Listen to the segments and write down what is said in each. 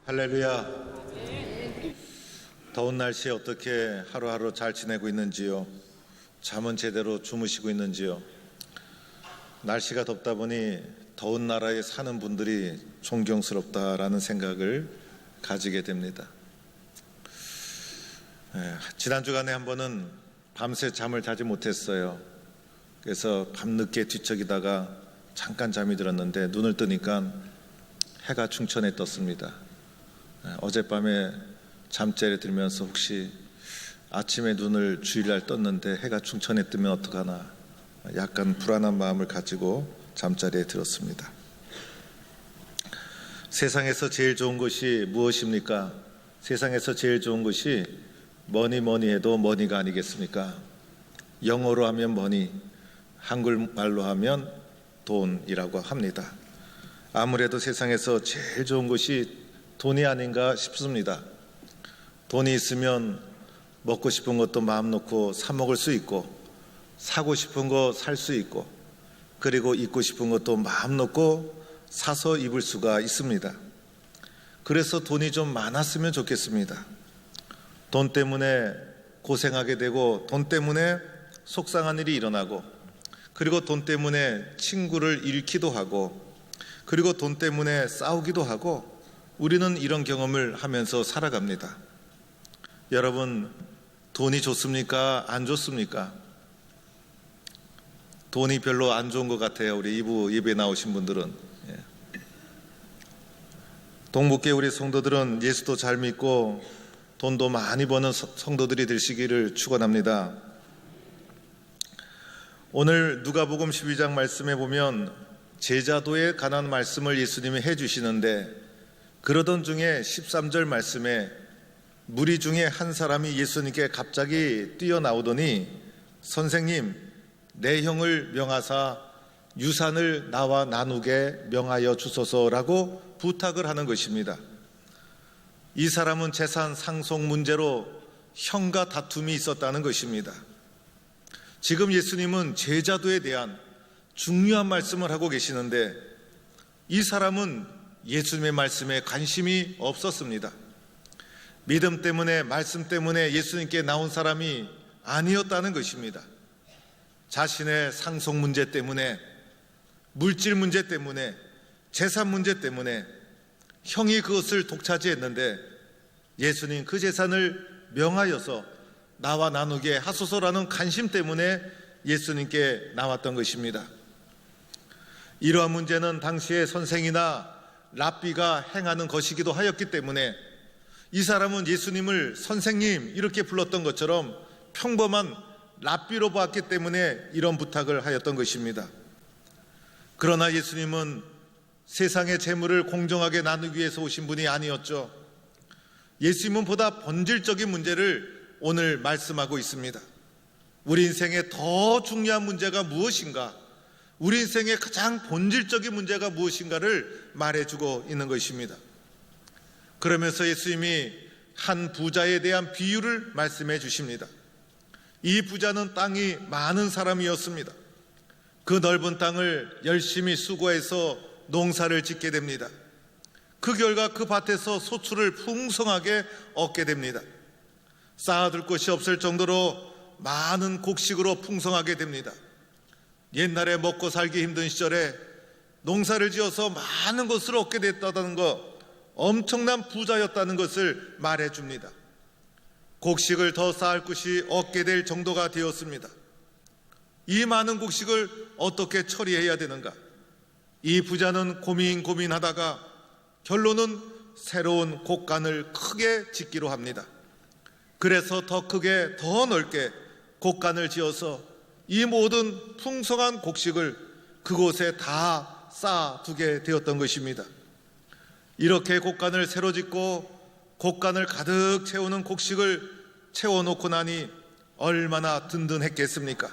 할렐루야. 더운 날씨에 어떻게 하루하루 잘 지내고 있는지요? 잠은 제대로 주무시고 있는지요? 날씨가 덥다 보니 더운 나라에 사는 분들이 존경스럽다라는 생각을 가지게 됩니다. 지난 주간에 한 번은 밤새 잠을 자지 못했어요. 그래서 밤늦게 뒤척이다가 잠깐 잠이 들었는데 눈을 뜨니까 해가 충천에 떴습니다. 어젯밤에 잠자리에 들면서 혹시 아침에 눈을 주일날 떴는데 해가 충천에 뜨면 어떡하나 약간 불안한 마음을 가지고 잠자리에 들었습니다. 세상에서 제일 좋은 것이 무엇입니까? 세상에서 제일 좋은 것이 뭐니 해도 머니가 아니겠습니까? 영어로 하면 머니, 한국말로 하면 돈이라고 합니다. 아무래도 세상에서 제일 좋은 것이 돈이 아닌가 싶습니다. 돈이 있으면 먹고 싶은 것도 마음 놓고 사 먹을 수 있고, 사고 싶은 거 살 수 있고, 그리고 입고 싶은 것도 마음 놓고 사서 입을 수가 있습니다. 그래서 돈이 좀 많았으면 좋겠습니다. 돈 때문에 고생하게 되고, 돈 때문에 속상한 일이 일어나고, 그리고 돈 때문에 친구를 잃기도 하고, 그리고 돈 때문에 싸우기도 하고, 우리는 이런 경험을 하면서 살아갑니다. 여러분, 돈이 좋습니까? 안 좋습니까? 돈이 별로 안 좋은 것 같아요. 우리 2부 예배에 나오신 분들은. 동북교회 우리 성도들은 예수도 잘 믿고 돈도 많이 버는 성도들이 되시기를 축원합니다. 오늘 누가복음 12장 말씀에 보면 제자도에 관한 말씀을 예수님이 해주시는데, 그러던 중에 13절 말씀에 무리 중에 한 사람이 예수님께 갑자기 뛰어나오더니 선생님, 내 형을 명하사 유산을 나와 나누게 명하여 주소서라고 부탁을 하는 것입니다. 이 사람은 재산 상속 문제로 형과 다툼이 있었다는 것입니다. 지금 예수님은 제자도에 대한 중요한 말씀을 하고 계시는데, 이 사람은 예수님의 말씀에 관심이 없었습니다. 믿음 때문에, 말씀 때문에 예수님께 나온 사람이 아니었다는 것입니다. 자신의 상속 문제 때문에, 물질 문제 때문에, 재산 문제 때문에 형이 그것을 독차지했는데 예수님 그 재산을 명하여서 나와 나누게 하소서라는 관심 때문에 예수님께 나왔던 것입니다. 이러한 문제는 당시의 선생이나 랍비가 행하는 것이기도 하였기 때문에 이 사람은 예수님을 선생님 이렇게 불렀던 것처럼 평범한 랍비로 보았기 때문에 이런 부탁을 하였던 것입니다. 그러나 예수님은 세상의 재물을 공정하게 나누기 위해서 오신 분이 아니었죠. 예수님은 보다 본질적인 문제를 오늘 말씀하고 있습니다. 우리 인생의 더 중요한 문제가 무엇인가, 우리 인생의 가장 본질적인 문제가 무엇인가를 말해주고 있는 것입니다. 그러면서 예수님이 한 부자에 대한 비유를 말씀해 주십니다. 이 부자는 땅이 많은 사람이었습니다. 그 넓은 땅을 열심히 수고해서 농사를 짓게 됩니다. 그 결과 그 밭에서 소출을 풍성하게 얻게 됩니다. 쌓아둘 곳이 없을 정도로 많은 곡식으로 풍성하게 됩니다. 옛날에 먹고 살기 힘든 시절에 농사를 지어서 많은 것을 얻게 됐다는 것, 엄청난 부자였다는 것을 말해줍니다. 곡식을 더 쌓을 것이 얻게 될 정도가 되었습니다. 이 많은 곡식을 어떻게 처리해야 되는가? 이 부자는 고민하다가 결론은 새로운 곡간을 크게 짓기로 합니다. 그래서 더 크게, 더 넓게 곡간을 지어서 이 모든 풍성한 곡식을 그곳에 다 쌓아두게 되었던 것입니다. 이렇게 곡간을 새로 짓고 곡간을 가득 채우는 곡식을 채워놓고 나니 얼마나 든든했겠습니까?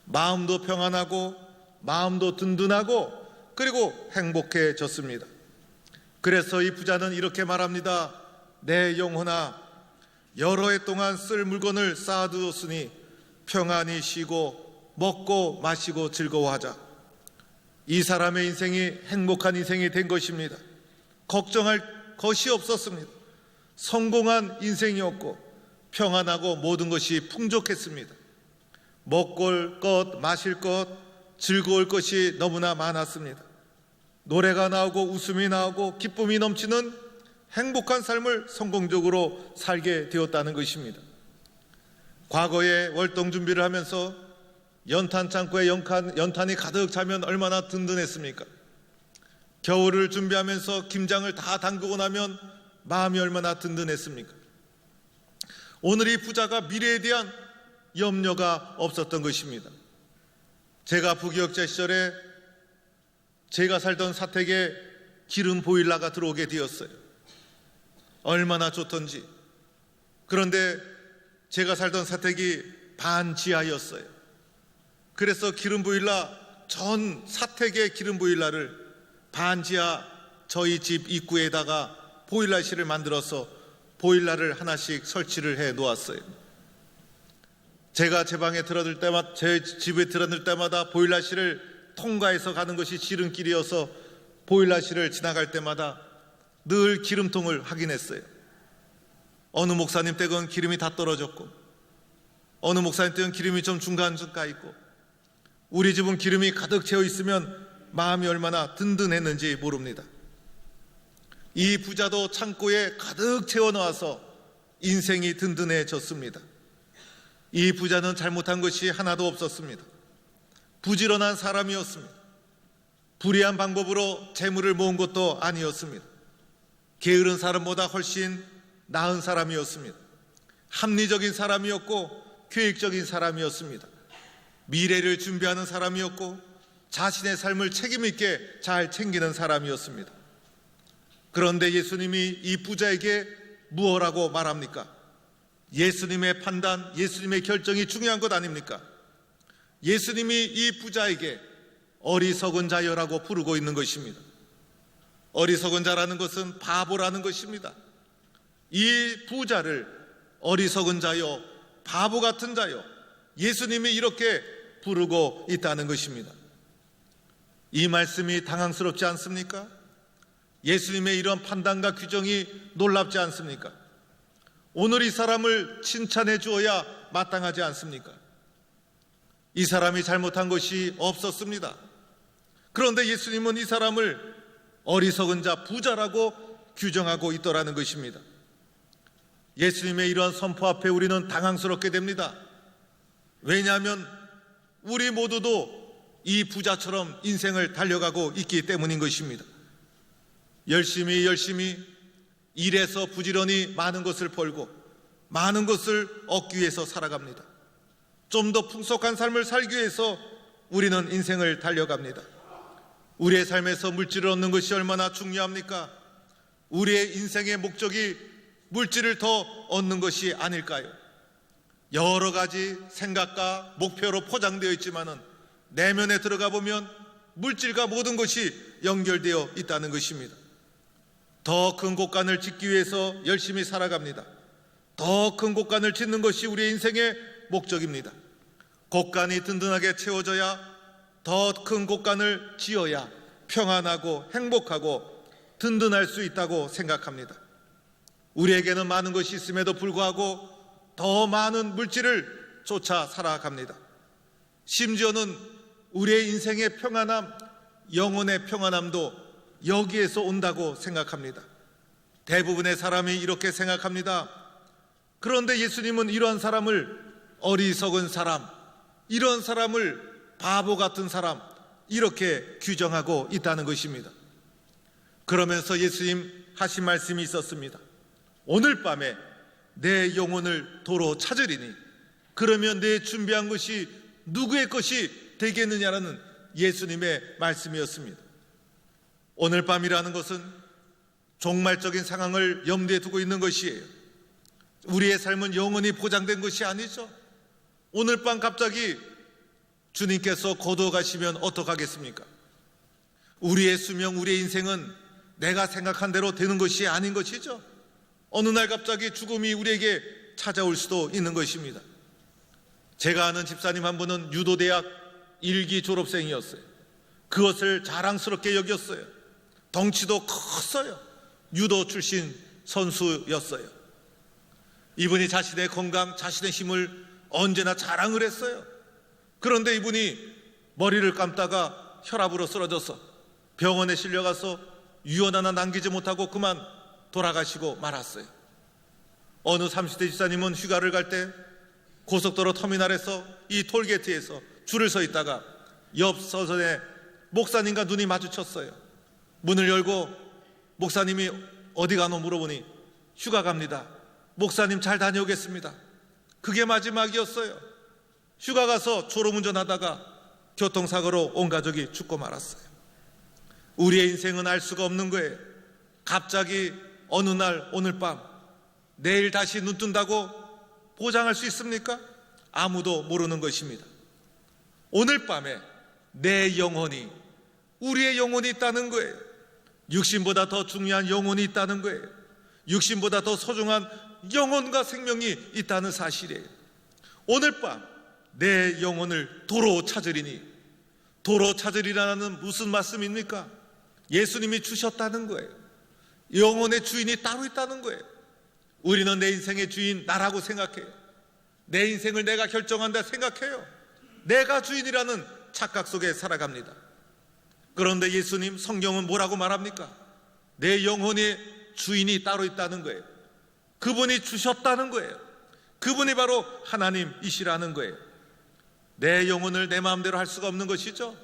마음도 평안하고 마음도 든든하고 그리고 행복해졌습니다. 그래서 이 부자는 이렇게 말합니다. 내 영혼아, 여러 해 동안 쓸 물건을 쌓아두었으니 평안히 쉬고 먹고 마시고 즐거워하자. 이 사람의 인생이 행복한 인생이 된 것입니다. 걱정할 것이 없었습니다. 성공한 인생이었고 평안하고 모든 것이 풍족했습니다. 먹을 것, 마실 것, 즐거울 것이 너무나 많았습니다. 노래가 나오고 웃음이 나오고 기쁨이 넘치는 행복한 삶을 성공적으로 살게 되었다는 것입니다. 과거에 월동 준비를 하면서 연탄 창고에 연탄이 가득 차면 얼마나 든든했습니까? 겨울을 준비하면서 김장을 다 담그고 나면 마음이 얼마나 든든했습니까? 오늘 이 부자가 미래에 대한 염려가 없었던 것입니다. 제가 부기역자 시절에 제가 살던 사택에 기름 보일러가 들어오게 되었어요. 얼마나 좋던지. 그런데 제가 살던 사택이 반지하였어요. 그래서 기름 보일러, 전 사택의 기름 보일러를 반지하 저희 집 입구에다가 보일러실을 만들어서 보일러를 하나씩 설치를 해 놓았어요. 제가 제 방에 들어들 때마다, 제 집에 들어들 때마다 보일러실을 통과해서 가는 것이 지름길이어서 보일러실을 지나갈 때마다 늘 기름통을 확인했어요. 어느 목사님 댁은 기름이 다 떨어졌고, 어느 목사님 댁은 기름이 좀 중간쯤 가 있고, 우리 집은 기름이 가득 채워 있으면 마음이 얼마나 든든했는지 모릅니다. 이 부자도 창고에 가득 채워 넣어서 인생이 든든해졌습니다. 이 부자는 잘못한 것이 하나도 없었습니다. 부지런한 사람이었습니다. 불의한 방법으로 재물을 모은 것도 아니었습니다. 게으른 사람보다 훨씬 나은 사람이었습니다. 합리적인 사람이었고 계획적인 사람이었습니다. 미래를 준비하는 사람이었고 자신의 삶을 책임 있게 잘 챙기는 사람이었습니다. 그런데 예수님이 이 부자에게 무엇라고 말합니까? 예수님의 판단, 예수님의 결정이 중요한 것 아닙니까? 예수님이 이 부자에게 어리석은 자여라고 부르고 있는 것입니다. 어리석은 자라는 것은 바보라는 것입니다. 이 부자를 어리석은 자여, 바보 같은 자여, 예수님이 이렇게 부르고 있다는 것입니다. 이 말씀이 당황스럽지 않습니까? 예수님의 이런 판단과 규정이 놀랍지 않습니까? 오늘 이 사람을 칭찬해 주어야 마땅하지 않습니까? 이 사람이 잘못한 것이 없었습니다. 그런데 예수님은 이 사람을 어리석은 자, 부자라고 규정하고 있더라는 것입니다. 예수님의 이러한 선포 앞에 우리는 당황스럽게 됩니다. 왜냐하면 우리 모두도 이 부자처럼 인생을 달려가고 있기 때문인 것입니다. 열심히 일해서 부지런히 많은 것을 벌고 많은 것을 얻기 위해서 살아갑니다. 좀 더 풍족한 삶을 살기 위해서 우리는 인생을 달려갑니다. 우리의 삶에서 물질을 얻는 것이 얼마나 중요합니까? 우리의 인생의 목적이 물질을 더 얻는 것이 아닐까요? 여러 가지 생각과 목표로 포장되어 있지만은 내면에 들어가 보면 물질과 모든 것이 연결되어 있다는 것입니다. 더 큰 곳간을 짓기 위해서 열심히 살아갑니다. 더 큰 곳간을 짓는 것이 우리의 인생의 목적입니다. 곳간이 든든하게 채워져야 더 큰 곳간을 지어야 평안하고 행복하고 든든할 수 있다고 생각합니다. 우리에게는 많은 것이 있음에도 불구하고 더 많은 물질을 쫓아 살아갑니다. 심지어는 우리의 인생의 평안함, 영혼의 평안함도 여기에서 온다고 생각합니다. 대부분의 사람이 이렇게 생각합니다. 그런데 예수님은 이러한 사람을 어리석은 사람, 이런 사람을 바보 같은 사람, 이렇게 규정하고 있다는 것입니다. 그러면서 예수님 하신 말씀이 있었습니다. 오늘 밤에 내 영혼을 도로 찾으리니 그러면 내 준비한 것이 누구의 것이 되겠느냐라는 예수님의 말씀이었습니다. 오늘 밤이라는 것은 종말적인 상황을 염두에 두고 있는 것이에요. 우리의 삶은 영원히 보장된 것이 아니죠. 오늘 밤 갑자기 주님께서 거두어가시면 어떡하겠습니까? 우리의 수명, 우리의 인생은 내가 생각한 대로 되는 것이 아닌 것이죠. 어느 날 갑자기 죽음이 우리에게 찾아올 수도 있는 것입니다. 제가 아는 집사님 한 분은 유도대학 1기 졸업생이었어요. 그것을 자랑스럽게 여겼어요. 덩치도 컸어요. 유도 출신 선수였어요. 이분이 자신의 건강, 자신의 힘을 언제나 자랑을 했어요. 그런데 이분이 머리를 감다가 혈압으로 쓰러져서 병원에 실려가서 유언 하나 남기지 못하고 그만 돌아가시고 말았어요. 어느 30대 집사님은 휴가를 갈 때 고속도로 터미널에서 이 톨게이트에서 줄을 서 있다가 옆 서선에 목사님과 눈이 마주쳤어요. 문을 열고 목사님이 어디 가노 물어보니 휴가 갑니다. 목사님 잘 다녀오겠습니다. 그게 마지막이었어요. 휴가 가서 졸음운전하다가 교통사고로 온 가족이 죽고 말았어요. 우리의 인생은 알 수가 없는 거예요. 갑자기 어느 날 오늘 밤 내일 다시 눈 뜬다고 보장할 수 있습니까? 아무도 모르는 것입니다. 오늘 밤에 내 영혼이, 우리의 영혼이 있다는 거예요. 육신보다 더 중요한 영혼이 있다는 거예요. 육신보다 더 소중한 영혼과 생명이 있다는 사실이에요. 오늘 밤 내 영혼을 도로 찾으리니, 도로 찾으리라는 무슨 말씀입니까? 예수님이 주셨다는 거예요. 영혼의 주인이 따로 있다는 거예요. 우리는 내 인생의 주인 나라고 생각해요. 내 인생을 내가 결정한다 생각해요. 내가 주인이라는 착각 속에 살아갑니다. 그런데 예수님, 성경은 뭐라고 말합니까? 내 영혼의 주인이 따로 있다는 거예요. 그분이 주셨다는 거예요. 그분이 바로 하나님이시라는 거예요. 내 영혼을 내 마음대로 할 수가 없는 것이죠.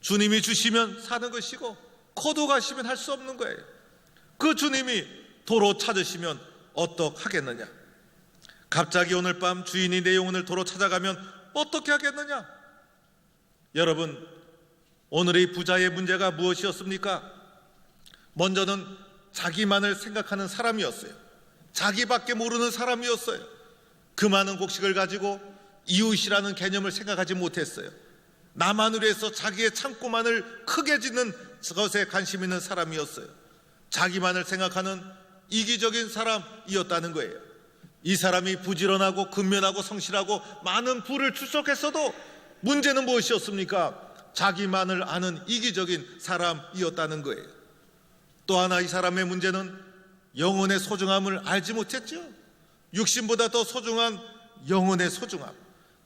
주님이 주시면 사는 것이고 코도 가시면 할 수 없는 거예요. 그 주님이 도로 찾으시면 어떡하겠느냐? 갑자기 오늘 밤 주인이 내 영혼을 도로 찾아가면 어떻게 하겠느냐? 여러분, 오늘의 부자의 문제가 무엇이었습니까? 먼저는 자기만을 생각하는 사람이었어요. 자기밖에 모르는 사람이었어요. 그 많은 곡식을 가지고 이웃이라는 개념을 생각하지 못했어요. 나만을 위해서 자기의 창고만을 크게 짓는 것에 관심 있는 사람이었어요. 자기만을 생각하는 이기적인 사람이었다는 거예요. 이 사람이 부지런하고 근면하고 성실하고 많은 부를 축적했어도 문제는 무엇이었습니까? 자기만을 아는 이기적인 사람이었다는 거예요. 또 하나 이 사람의 문제는 영혼의 소중함을 알지 못했죠. 육신보다 더 소중한 영혼의 소중함,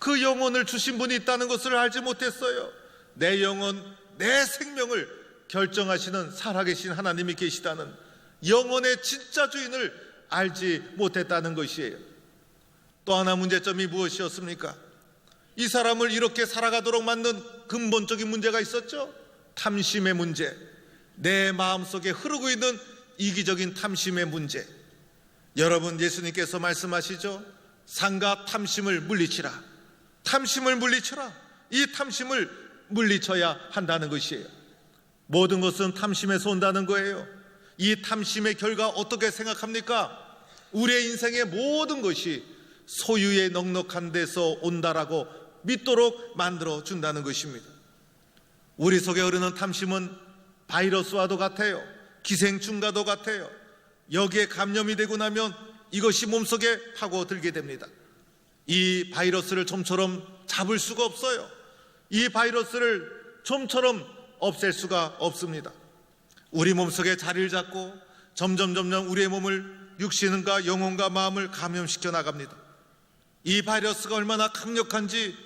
그 영혼을 주신 분이 있다는 것을 알지 못했어요. 내 영혼, 내 생명을 결정하시는 살아계신 하나님이 계시다는 영혼의 진짜 주인을 알지 못했다는 것이에요. 또 하나 문제점이 무엇이었습니까? 이 사람을 이렇게 살아가도록 만든 근본적인 문제가 있었죠. 탐심의 문제, 내 마음속에 흐르고 있는 이기적인 탐심의 문제. 여러분, 예수님께서 말씀하시죠. 상과 탐심을 물리치라. 탐심을 물리쳐라. 이 탐심을 물리쳐야 한다는 것이에요. 모든 것은 탐심에서 온다는 거예요. 이 탐심의 결과 어떻게 생각합니까? 우리의 인생의 모든 것이 소유의 넉넉한 데서 온다라고 믿도록 만들어 준다는 것입니다. 우리 속에 흐르는 탐심은 바이러스와도 같아요. 기생충과도 같아요. 여기에 감염이 되고 나면 이것이 몸속에 파고들게 됩니다. 이 바이러스를 좀처럼 잡을 수가 없어요. 이 바이러스를 좀처럼 없앨 수가 없습니다. 우리 몸속에 자리를 잡고 점점 우리의 몸을 육신과 영혼과 마음을 감염시켜 나갑니다. 이 바이러스가 얼마나 강력한지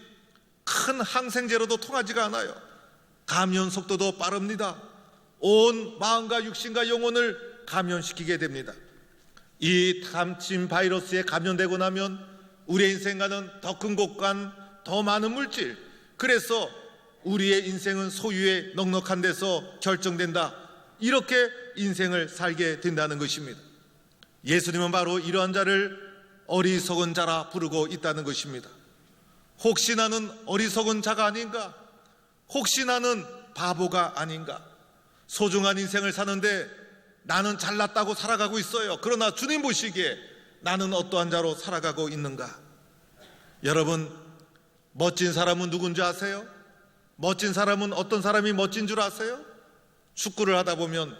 큰 항생제로도 통하지가 않아요. 감염 속도도 빠릅니다. 온 마음과 육신과 영혼을 감염시키게 됩니다. 이 탐심 바이러스에 감염되고 나면 우리의 인생과는 더 큰 곳간 더 많은 물질, 그래서 우리의 인생은 소유의 넉넉한 데서 결정된다, 이렇게 인생을 살게 된다는 것입니다. 예수님은 바로 이러한 자를 어리석은 자라 부르고 있다는 것입니다. 혹시 나는 어리석은 자가 아닌가? 혹시 나는 바보가 아닌가? 소중한 인생을 사는데 나는 잘났다고 살아가고 있어요. 그러나 주님 보시기에 나는 어떠한 자로 살아가고 있는가? 여러분, 멋진 사람은 누군지 아세요? 멋진 사람은 어떤 사람이 멋진 줄 아세요? 축구를 하다 보면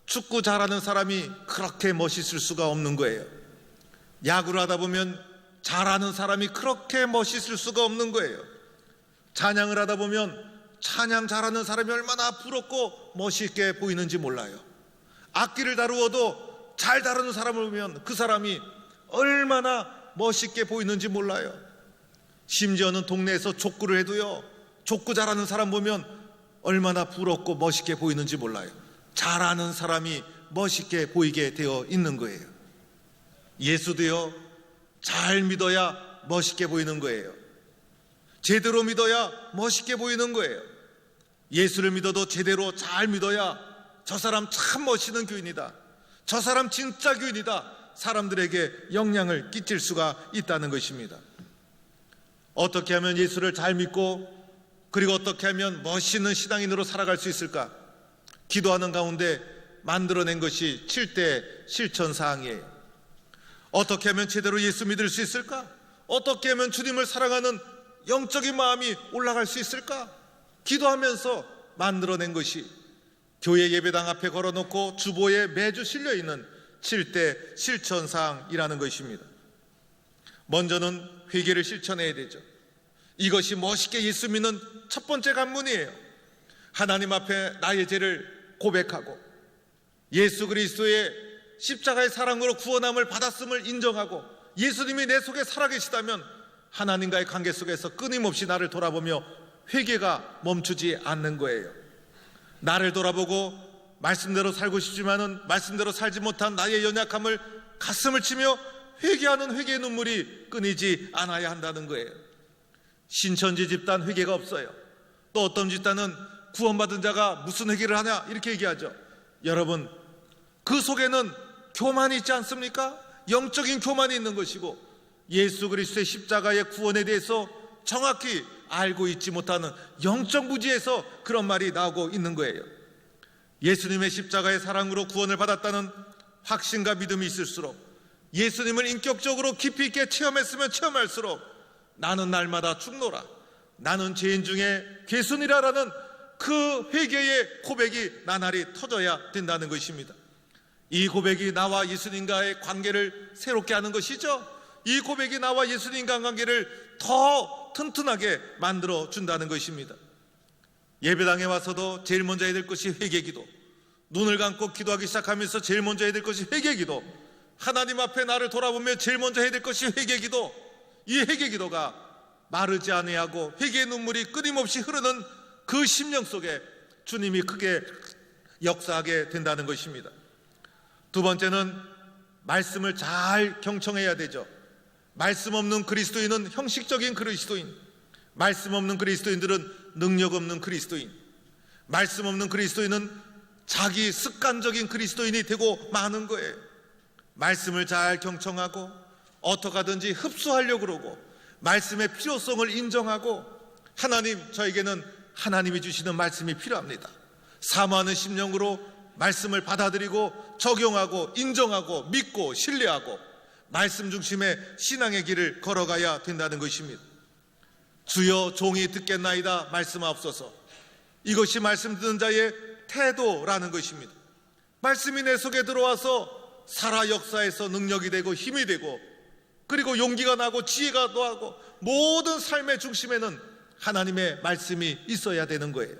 축구 잘하는 사람이 그렇게 멋있을 수가 없는 거예요. 야구를 하다 보면 잘하는 사람이 그렇게 멋있을 수가 없는 거예요. 찬양을 하다 보면 찬양 잘하는 사람이 얼마나 부럽고 멋있게 보이는지 몰라요. 악기를 다루어도 잘 다루는 사람을 보면 그 사람이 얼마나 멋있게 보이는지 몰라요. 심지어는 동네에서 족구를 해도요, 족구 잘하는 사람 보면 얼마나 부럽고 멋있게 보이는지 몰라요. 잘하는 사람이 멋있게 보이게 되어 있는 거예요. 예수도요, 잘 믿어야 멋있게 보이는 거예요. 제대로 믿어야 멋있게 보이는 거예요. 예수를 믿어도 제대로 잘 믿어야 저 사람 참 멋있는 교인이다, 저 사람 진짜 교인이다, 사람들에게 영향을 끼칠 수가 있다는 것입니다. 어떻게 하면 예수를 잘 믿고 그리고 어떻게 하면 멋있는 신앙인으로 살아갈 수 있을까? 기도하는 가운데 만들어낸 것이 7대 실천사항이에요. 어떻게 하면 제대로 예수 믿을 수 있을까? 어떻게 하면 주님을 사랑하는 영적인 마음이 올라갈 수 있을까? 기도하면서 만들어낸 것이 교회 예배당 앞에 걸어놓고 주보에 매주 실려있는 7대 실천사항이라는 것입니다. 먼저는 회개를 실천해야 되죠. 이것이 멋있게 예수 믿는 첫 번째 관문이에요. 하나님 앞에 나의 죄를 고백하고 예수 그리스도의 십자가의 사랑으로 구원함을 받았음을 인정하고 예수님이 내 속에 살아계시다면 하나님과의 관계 속에서 끊임없이 나를 돌아보며 회개가 멈추지 않는 거예요. 나를 돌아보고 말씀대로 살고 싶지만은 말씀대로 살지 못한 나의 연약함을 가슴을 치며 회개하는 회개의 눈물이 끊이지 않아야 한다는 거예요. 신천지 집단 회개가 없어요. 또 어떤 집단은 구원받은 자가 무슨 회개를 하냐 이렇게 얘기하죠. 여러분, 그 속에는 교만이 있지 않습니까? 영적인 교만이 있는 것이고 예수 그리스도의 십자가의 구원에 대해서 정확히 알고 있지 못하는 영적 무지에서 그런 말이 나오고 있는 거예요. 예수님의 십자가의 사랑으로 구원을 받았다는 확신과 믿음이 있을수록, 예수님을 인격적으로 깊이 있게 체험했으면 체험할수록 나는 날마다 죽노라, 나는 죄인 중에 괴순이라라는 그 회개의 고백이 나날이 터져야 된다는 것입니다. 이 고백이 나와 예수님과의 관계를 새롭게 하는 것이죠. 이 고백이 나와 예수님과 관계를 더 튼튼하게 만들어 준다는 것입니다. 예배당에 와서도 제일 먼저 해야 될 것이 회개기도, 눈을 감고 기도하기 시작하면서 제일 먼저 해야 될 것이 회개기도, 하나님 앞에 나를 돌아보며 제일 먼저 해야 될 것이 회개기도, 이 회개기도가 마르지 아니하고 회개의 눈물이 끊임없이 흐르는 그 심령 속에 주님이 크게 역사하게 된다는 것입니다. 두 번째는 말씀을 잘 경청해야 되죠. 말씀 없는 그리스도인은 형식적인 그리스도인, 말씀 없는 그리스도인들은 능력 없는 그리스도인, 말씀 없는 그리스도인은 자기 습관적인 그리스도인이 되고 마는 거예요. 말씀을 잘 경청하고 어떻게 하든지 흡수하려고 그러고 말씀의 필요성을 인정하고, 하나님, 저에게는 하나님이 주시는 말씀이 필요합니다, 사모하는 심령으로 말씀을 받아들이고 적용하고 인정하고 믿고 신뢰하고 말씀 중심의 신앙의 길을 걸어가야 된다는 것입니다. 주여 종이 듣겠나이다 말씀하옵소서, 이것이 말씀 듣는 자의 태도라는 것입니다. 말씀이 내 속에 들어와서 살아 역사에서 능력이 되고 힘이 되고 그리고 용기가 나고 지혜가 나고 모든 삶의 중심에는 하나님의 말씀이 있어야 되는 거예요.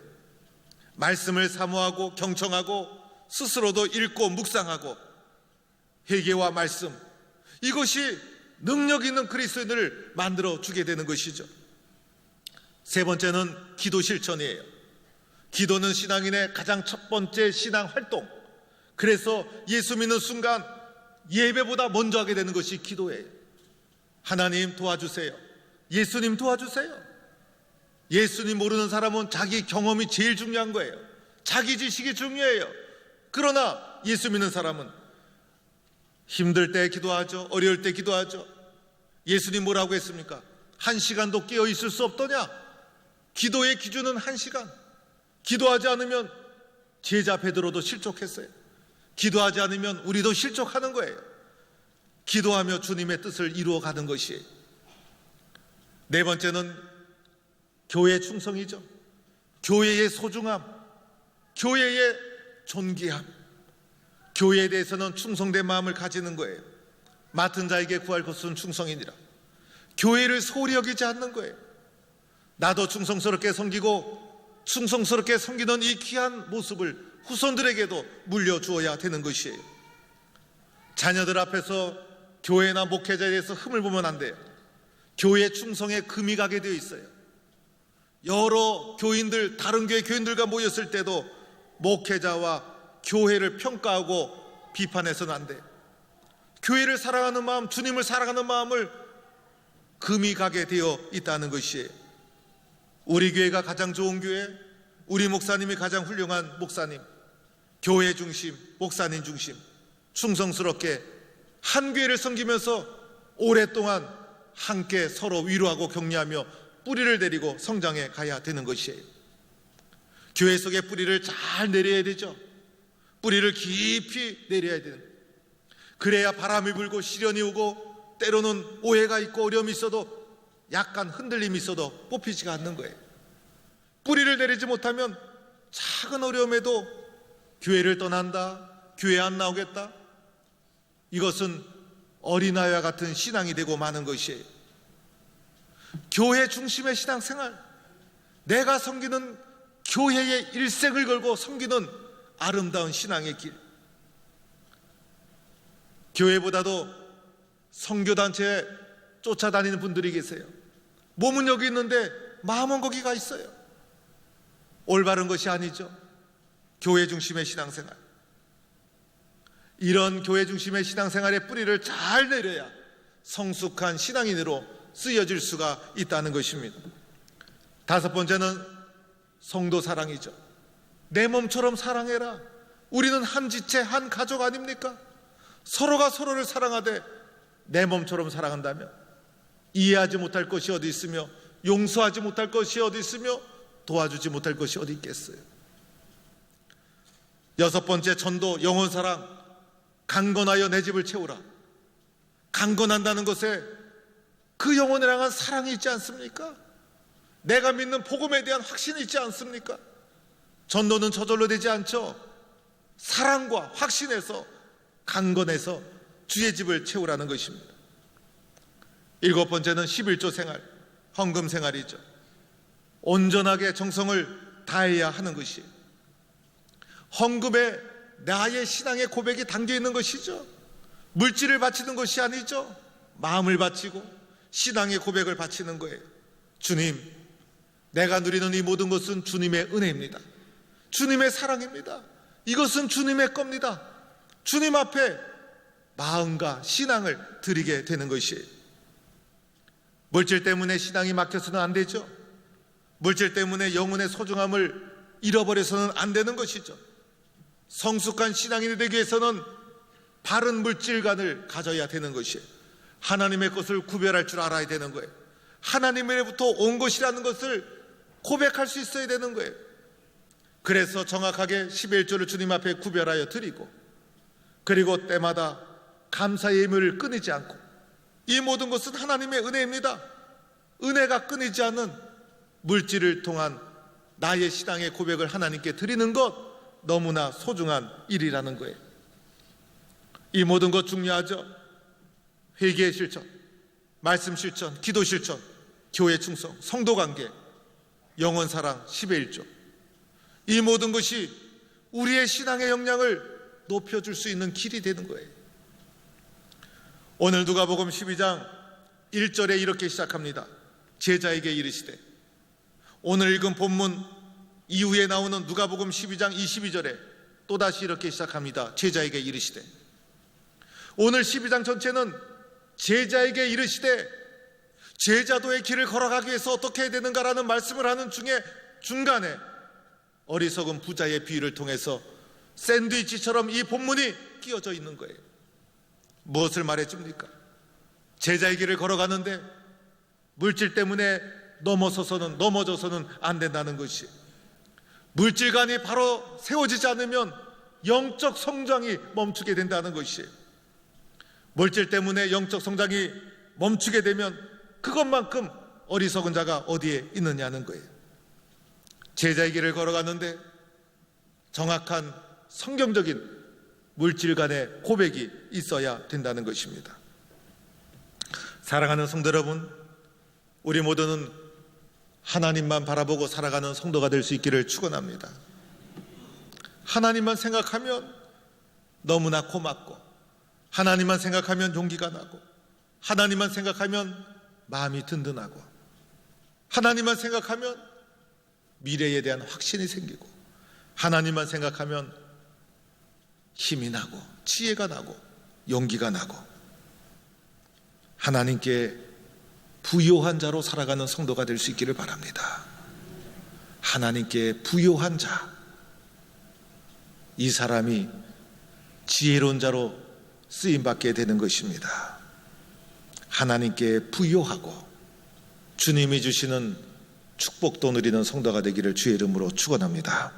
말씀을 사모하고 경청하고 스스로도 읽고 묵상하고 회개와 말씀, 이것이 능력 있는 그리스도인을 만들어 주게 되는 것이죠. 세 번째는 기도 실천이에요. 기도는 신앙인의 가장 첫 번째 신앙 활동, 그래서 예수 믿는 순간 예배보다 먼저 하게 되는 것이 기도예요. 하나님 도와주세요, 예수님 도와주세요. 예수님 모르는 사람은 자기 경험이 제일 중요한 거예요. 자기 지식이 중요해요. 그러나 예수 믿는 사람은 힘들 때 기도하죠. 어려울 때 기도하죠. 예수님 뭐라고 했습니까? 1시간도 깨어 있을 수 없더냐? 기도의 기준은 1시간. 기도하지 않으면 제자 베드로도 실족했어요. 기도하지 않으면 우리도 실족하는 거예요. 기도하며 주님의 뜻을 이루어가는 것이에요. 네 번째는 교회 충성이죠. 교회의 소중함, 교회의 존귀함, 교회에 대해서는 충성된 마음을 가지는 거예요. 맡은 자에게 구할 것은 충성이니라. 교회를 소홀히 여기지 않는 거예요. 나도 충성스럽게 섬기고 충성스럽게 섬기는 이 귀한 모습을 후손들에게도 물려주어야 되는 것이에요. 자녀들 앞에서 교회나 목회자에 대해서 흠을 보면 안 돼요. 교회 충성에 금이 가게 되어 있어요. 여러 교인들, 다른 교회 교인들과 모였을 때도 목회자와 교회를 평가하고 비판해서는 안 돼요. 교회를 사랑하는 마음, 주님을 사랑하는 마음을 금이 가게 되어 있다는 것이에요. 우리 교회가 가장 좋은 교회, 우리 목사님이 가장 훌륭한 목사님, 교회 중심, 목사님 중심, 충성스럽게 한 교회를 섬기면서 오랫동안 함께 서로 위로하고 격려하며 뿌리를 내리고 성장해 가야 되는 것이에요. 교회 속에 뿌리를 잘 내려야 되죠. 뿌리를 깊이 내려야 되는, 그래야 바람이 불고 시련이 오고 때로는 오해가 있고 어려움이 있어도 약간 흔들림이 있어도 뽑히지가 않는 거예요. 뿌리를 내리지 못하면 작은 어려움에도 교회를 떠난다, 교회 안 나오겠다, 이것은 어린아이와 같은 신앙이 되고 마는 것이에요. 교회 중심의 신앙생활, 내가 섬기는 교회의 일생을 걸고 섬기는 아름다운 신앙의 길. 교회보다도 선교단체에 쫓아다니는 분들이 계세요. 몸은 여기 있는데 마음은 거기 가 있어요. 올바른 것이 아니죠. 교회 중심의 신앙생활, 이런 교회 중심의 신앙생활의 뿌리를 잘 내려야 성숙한 신앙인으로 쓰여질 수가 있다는 것입니다. 다섯 번째는 성도 사랑이죠. 내 몸처럼 사랑해라. 우리는 한 지체, 한 가족 아닙니까? 서로가 서로를 사랑하되 내 몸처럼 사랑한다면 이해하지 못할 것이 어디 있으며 용서하지 못할 것이 어디 있으며 도와주지 못할 것이 어디 있겠어요. 여섯 번째, 전도, 영혼사랑. 강건하여 내 집을 채우라. 강건한다는 것에 그 영혼을 향한 사랑이 있지 않습니까? 내가 믿는 복음에 대한 확신이 있지 않습니까? 전도는 저절로 되지 않죠. 사랑과 확신에서, 강건해서 주의 집을 채우라는 것입니다. 일곱 번째는 11조 생활, 헌금 생활이죠. 온전하게 정성을 다해야 하는 것이에요. 헌금에 나의 신앙의 고백이 담겨 있는 것이죠. 물질을 바치는 것이 아니죠. 마음을 바치고 신앙의 고백을 바치는 거예요. 주님, 내가 누리는 이 모든 것은 주님의 은혜입니다. 주님의 사랑입니다. 이것은 주님의 겁니다. 주님 앞에 마음과 신앙을 드리게 되는 것이에요. 물질 때문에 신앙이 막혀서는 안 되죠. 물질 때문에 영혼의 소중함을 잃어버려서는 안 되는 것이죠. 성숙한 신앙인이 되기 위해서는 바른 물질관을 가져야 되는 것이에요. 하나님의 것을 구별할 줄 알아야 되는 거예요. 하나님으로부터 온 것이라는 것을 고백할 수 있어야 되는 거예요. 그래서 정확하게 11조를 주님 앞에 구별하여 드리고, 그리고 때마다 감사의 의무를 끊이지 않고, 이 모든 것은 하나님의 은혜입니다. 은혜가 끊이지 않는 물질을 통한 나의 신앙의 고백을 하나님께 드리는 것, 너무나 소중한 일이라는 거예요. 이 모든 것 중요하죠. 회개의 실천, 말씀 실천, 기도 실천, 교회 충성, 성도 관계, 영혼 사랑, 10의 1조. 이 모든 것이 우리의 신앙의 역량을 높여줄 수 있는 길이 되는 거예요. 오늘 누가복음 12장 1절에 이렇게 시작합니다. 제자에게 이르시되. 오늘 읽은 본문 이후에 나오는 누가복음 12장 22절에 또다시 이렇게 시작합니다. 제자에게 이르시되. 오늘 12장 전체는 제자에게 이르시되, 제자도의 길을 걸어가기 위해서 어떻게 해야 되는가라는 말씀을 하는 중에 중간에 어리석은 부자의 비유를 통해서 샌드위치처럼 이 본문이 끼어져 있는 거예요. 무엇을 말해줍니까? 제자의 길을 걸어가는데 물질 때문에 넘어져서는 안 된다는 것이, 물질관이 바로 세워지지 않으면 영적 성장이 멈추게 된다는 것이에요. 물질 때문에 영적 성장이 멈추게 되면 그것만큼 어리석은 자가 어디에 있느냐는 거예요. 제자의 길을 걸어가는데 정확한 성경적인 물질 간의 고백이 있어야 된다는 것입니다. 사랑하는 성도 여러분, 우리 모두는 하나님만 바라보고 살아가는 성도가 될 수 있기를 축원합니다. 하나님만 생각하면 너무나 고맙고, 하나님만 생각하면 용기가 나고, 하나님만 생각하면 마음이 든든하고, 하나님만 생각하면 미래에 대한 확신이 생기고, 하나님만 생각하면 힘이 나고 지혜가 나고 용기가 나고, 하나님께 부요한 자로 살아가는 성도가 될 수 있기를 바랍니다. 하나님께 부요한 자, 이 사람이 지혜로운 자로 쓰임받게 되는 것입니다. 하나님께 부요하고 주님이 주시는 축복도 누리는 성도가 되기를 주의 이름으로 축원합니다.